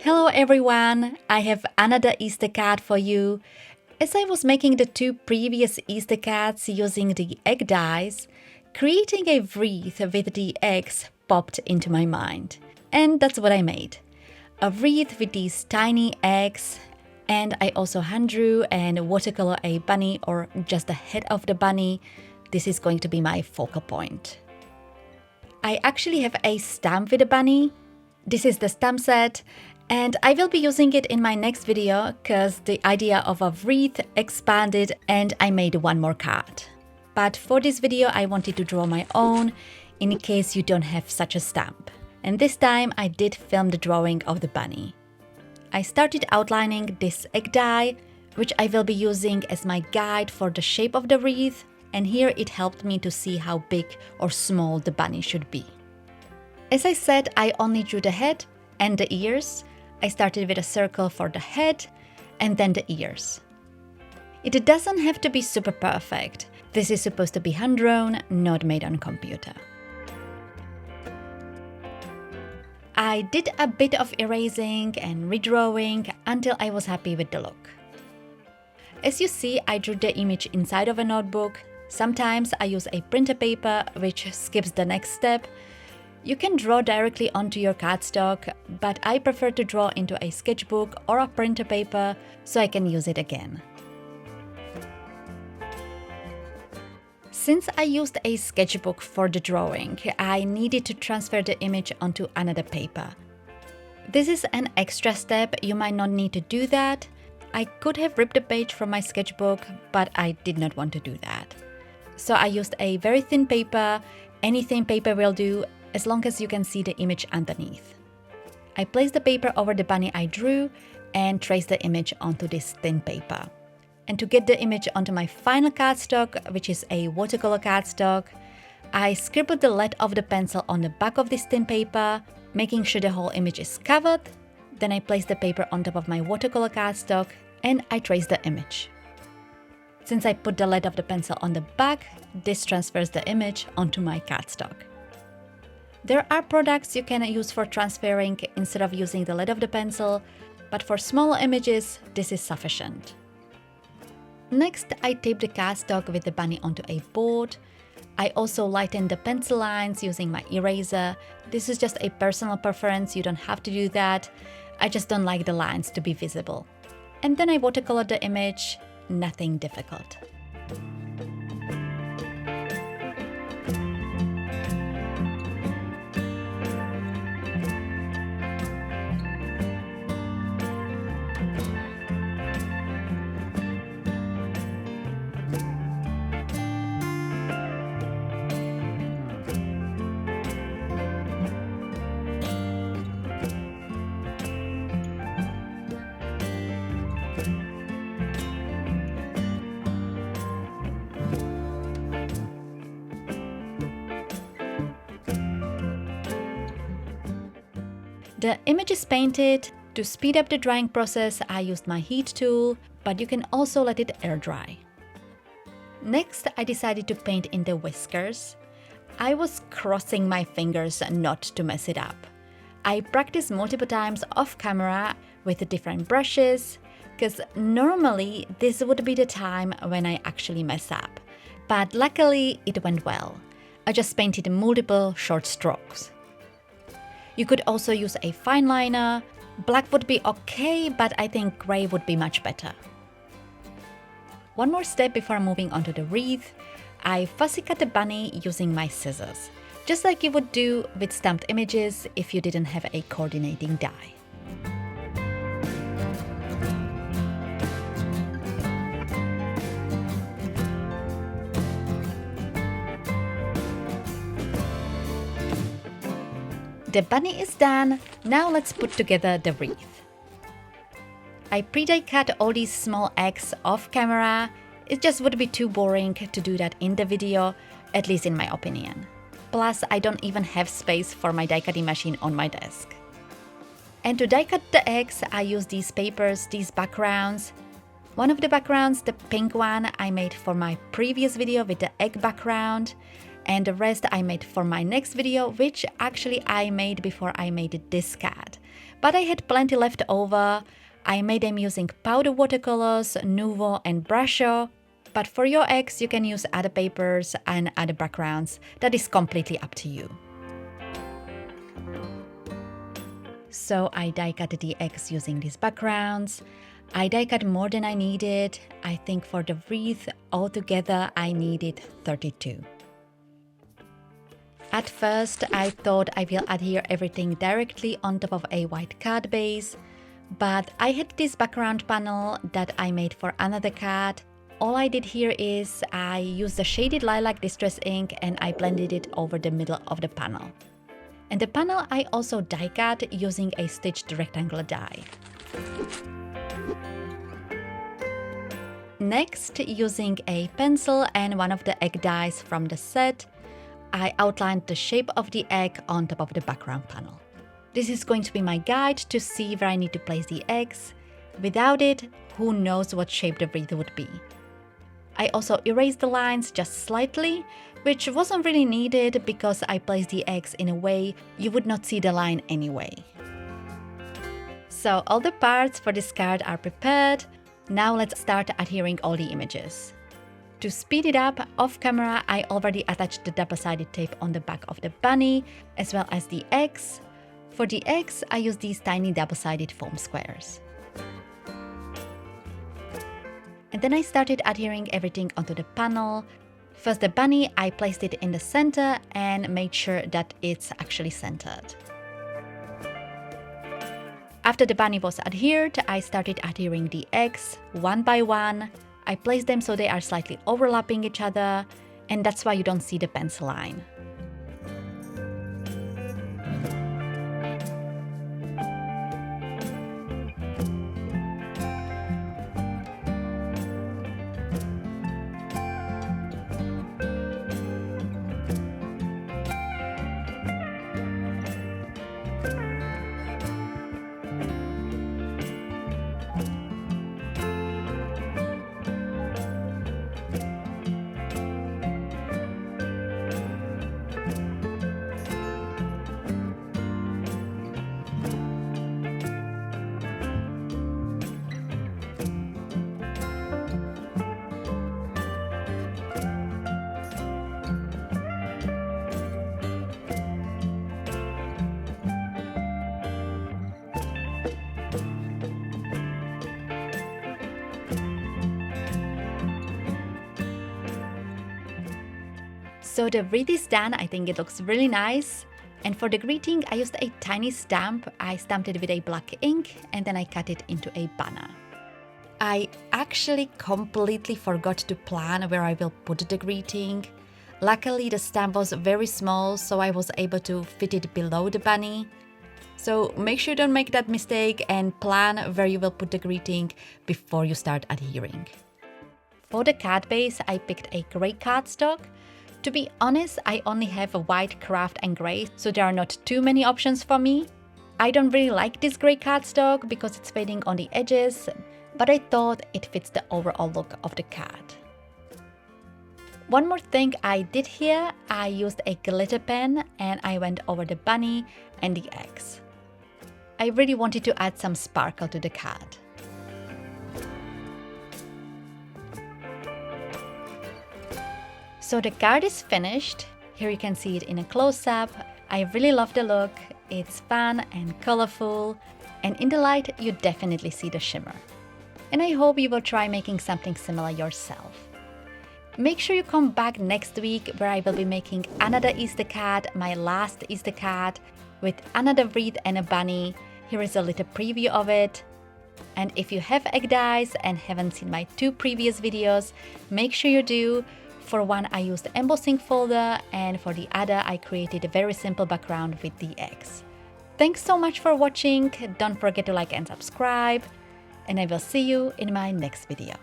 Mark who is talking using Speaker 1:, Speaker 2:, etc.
Speaker 1: Hello everyone! I have another Easter card for you. As I was making the two previous Easter cards using the egg dies, creating a wreath with the eggs popped into my mind. And that's what I made. A wreath with these tiny eggs, and I also hand drew and watercolor a bunny or just the head of the bunny. This is going to be my focal point. I actually have a stamp with a bunny. This is the stamp set, and I will be using it in my next video because the idea of a wreath expanded and I made one more card. But for this video I wanted to draw my own in case you don't have such a stamp. And this time I did film the drawing of the bunny. I started outlining this egg die, which I will be using as my guide for the shape of the wreath, and here it helped me to see how big or small the bunny should be. As I said, I only drew the head and the ears. I started with a circle for the head and then the ears. It doesn't have to be super perfect. This is supposed to be hand-drawn, not made on computer. I did a bit of erasing and redrawing until I was happy with the look. As you see, I drew the image inside of a notebook. Sometimes I use a printer paper, which skips the next step. You can draw directly onto your cardstock, but I prefer to draw into a sketchbook or a printer paper so I can use it again. Since I used a sketchbook for the drawing, I needed to transfer the image onto another paper. This is an extra step, you might not need to do that. I could have ripped the page from my sketchbook, but I did not want to do that. So I used a very thin paper. Any thin paper will do, as long as you can see the image underneath. I placed the paper over the bunny I drew and traced the image onto this thin paper. And to get the image onto my final cardstock, which is a watercolor cardstock, I scribbled the lead of the pencil on the back of this thin paper, making sure the whole image is covered. Then I placed the paper on top of my watercolor cardstock and I traced the image. Since I put the lead of the pencil on the back, this transfers the image onto my cardstock. There are products you can use for transferring instead of using the lead of the pencil, but for small images, this is sufficient. Next, I taped the cardstock with the bunny onto a board. I also lightened the pencil lines using my eraser. This is just a personal preference, you don't have to do that. I just don't like the lines to be visible. And then I watercolored the image, nothing difficult. The image is painted. To speed up the drying process, I used my heat tool, but you can also let it air dry. Next, I decided to paint in the whiskers. I was crossing my fingers not to mess it up. I practiced multiple times off camera with the different brushes, because normally this would be the time when I actually mess up. But luckily it went well. I just painted multiple short strokes. You could also use a fine liner. Black would be okay, but I think gray would be much better. One more step before moving on to the wreath. I fussy cut the bunny using my scissors, just like you would do with stamped images if you didn't have a coordinating die. The bunny is done, now let's put together the wreath. I pre-die cut all these small eggs off camera. It just would be too boring to do that in the video, at least in my opinion. Plus, I don't even have space for my die cutting machine on my desk. And to die cut the eggs, I use these papers, these backgrounds. One of the backgrounds, the pink one, I made for my previous video with the egg background. and the rest I made for my next video, which actually I made before I made this card. but I had plenty left over. I made them using powder watercolors, Nuvo and Brusho, but for your eggs you can use other papers and other backgrounds. That is completely up to you. So I die cut the eggs using these backgrounds. I die cut more than I needed. I think for the wreath altogether I needed 32. At first I thought I will adhere everything directly on top of a white card base, but I had this background panel that I made for another card. All I did here is I used the shaded lilac distress ink and I blended it over the middle of the panel. And the panel I also die cut using a stitched rectangular die. Next, using a pencil and one of the egg dies from the set, I outlined the shape of the egg on top of the background panel. This is going to be my guide to see where I need to place the eggs. Without it, who knows what shape the wreath would be. I also erased the lines just slightly, which wasn't really needed because I placed the eggs in a way you would not see the line anyway. So all the parts for this card are prepared. Now let's start adhering all the images. To speed it up, off camera I already attached the double-sided tape on the back of the bunny as well as the eggs. For the eggs I used these tiny double-sided foam squares. And then I started adhering everything onto the panel. First the bunny, I placed it in the center and made sure that it's actually centered. After the bunny was adhered, I started adhering the eggs one by one. I placed them so they are slightly overlapping each other, and that's why you don't see the pencil line. So the wreath is done. I think it looks really nice. And for the greeting, I used a tiny stamp. I stamped it with a black ink and then I cut it into a banner. I actually completely forgot to plan where I will put the greeting. Luckily, the stamp was very small, so I was able to fit it below the bunny. So make sure you don't make that mistake and plan where you will put the greeting before you start adhering. For the card base, I picked a grey cardstock. To be honest, I only have a white, craft and grey, so there are not too many options for me. I don't really like this grey cardstock because it's fading on the edges, but I thought it fits the overall look of the card. One more thing I did here, I used a glitter pen and I went over the bunny and the eggs. I really wanted to add some sparkle to the card. So the card is finished. Here you can see it in a close-up. I really love the look. It's fun and colorful, and in the light you definitely see the shimmer. And I hope you will try making something similar yourself. Make sure you come back next week where I will be making another Easter card, my last Easter card, with another wreath and a bunny. Here is a little preview of it. And if you have egg dies and haven't seen my 2 previous videos, make sure you do. For one, I used the embossing folder, and for the other, I created a very simple background with the eggs. Thanks so much for watching. Don't forget to like and subscribe, and I will see you in my next video.